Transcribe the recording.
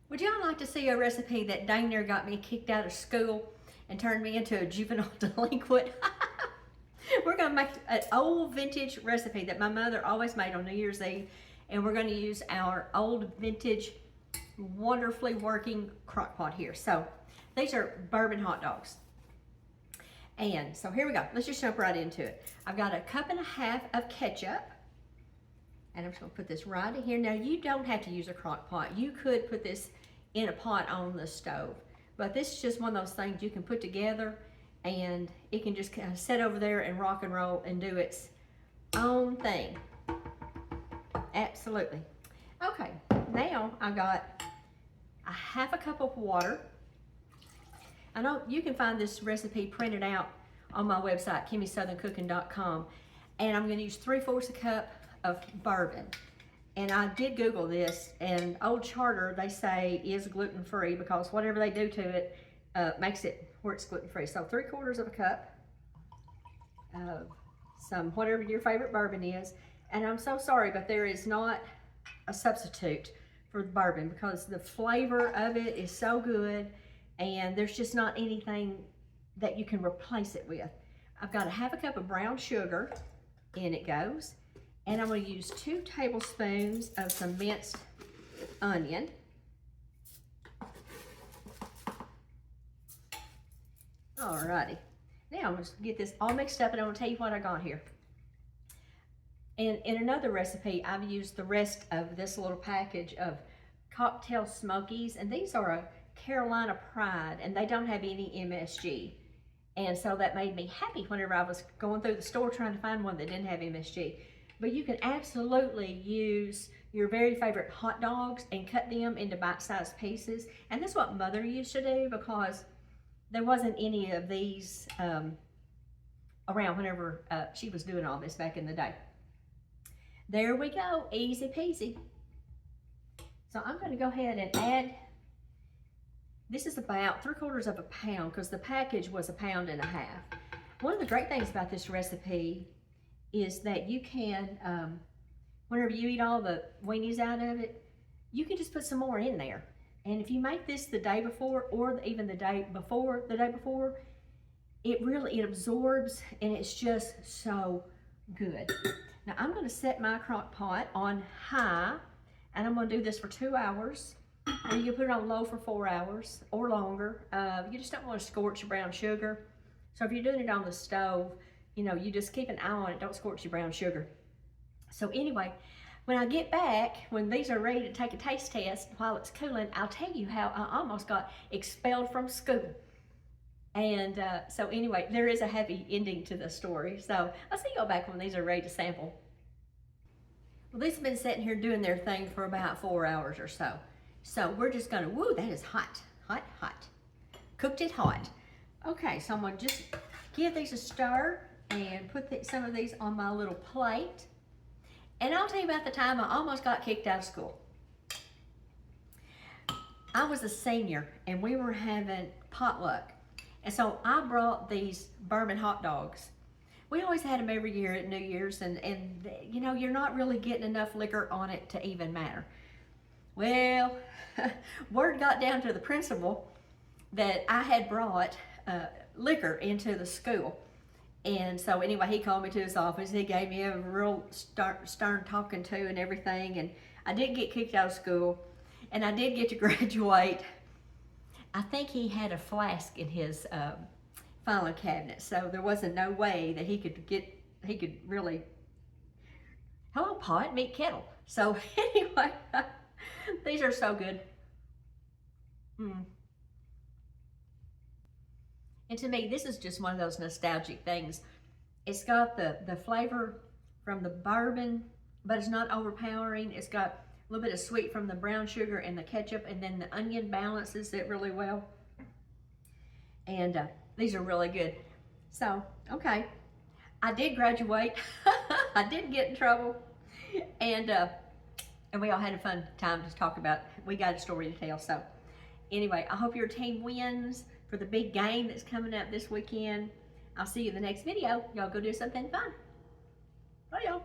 Would y'all like to see a recipe that dang near got me kicked out of school and turned me into a juvenile delinquent? We're gonna make an old vintage recipe that my mother always made on New Year's Eve, and we're gonna use our old vintage, wonderfully working crock pot here. So these are bourbon hot dogs. And so here we go. Let's just jump right into it. I've got a cup and a half of ketchup. And I'm just gonna put this right in here. Now you don't have to use a crock pot. You could put this in a pot on the stove. But this is just one of those things you can put together and it can just kind of sit over there and rock and roll and do its own thing. Absolutely. Okay, now I've got a half a cup of water. I know you can find this recipe printed out on my website, kimmysouthern.cooking.com. And I'm gonna use 3/4 cup of bourbon. And I did Google this, and Old Charter, they say, is gluten-free because whatever they do to it makes it where it's gluten-free. So 3/4 cup of some, whatever your favorite bourbon is. And I'm so sorry, but there is not a substitute for the bourbon because the flavor of it is so good, and there's just not anything that you can replace it with. I've got a half a cup of brown sugar, in it goes. And I'm going to use 2 tablespoons of some minced onion. Alrighty. Now I'm going to get this all mixed up and I'm going to tell you what I got here. And in another recipe, I've used the rest of this little package of cocktail smokies. And these are a Carolina Pride and they don't have any MSG. And so that made me happy whenever I was going through the store trying to find one that didn't have MSG. But you can absolutely use your very favorite hot dogs and cut them into bite-sized pieces. And that's what Mother used to do because there wasn't any of these around whenever she was doing all this back in the day. There we go, easy peasy. So I'm gonna go ahead and add, this is about 3/4 pound because the package was 1.5 pounds. One of the great things about this recipe is that you can, whenever you eat all the weenies out of it, you can just put some more in there. And if you make this the day before or even the day before, it absorbs and it's just so good. Now I'm gonna set my crock pot on high and I'm gonna do this for 2 hours. Or you can put it on low for 4 hours or longer. You just don't wanna scorch your brown sugar. So if you're doing it on the stove, you know, you just keep an eye on it, don't scorch your brown sugar. So anyway, when I get back, when these are ready to take a taste test while it's cooling, I'll tell you how I almost got expelled from school. And so anyway, there is a happy ending to the story. So I'll see y'all back when these are ready to sample. Well, these have been sitting here doing their thing for about 4 hours or so. So we're just gonna, woo, that is hot, hot, hot. Cooked it hot. Okay, so I'm gonna just give these a stir and put some of these on my little plate. And I'll tell you about the time I almost got kicked out of school. I was a senior and we were having potluck. And so I brought these bourbon hot dogs. We always had them every year at New Year's and you know, you're not really getting enough liquor on it to even matter. Well, word got down to the principal that I had brought liquor into the school. And so anyway, he called me to his office. He gave me a real stern talking to and everything. And I did get kicked out of school and I did get to graduate. I think he had a flask in his filing cabinet. So there wasn't no way that he could really, hello pot, meet kettle. So anyway, these are so good. And to me, this is just one of those nostalgic things. It's got the flavor from the bourbon, but it's not overpowering. It's got a little bit of sweet from the brown sugar and the ketchup, and then the onion balances it really well. And these are really good. So, okay, I did graduate. I did get in trouble. And we all had a fun time to talk about. We got a story to tell. So anyway, I hope your team wins for the big game that's coming up this weekend. I'll see you in the next video. Y'all go do something fun. Bye, y'all.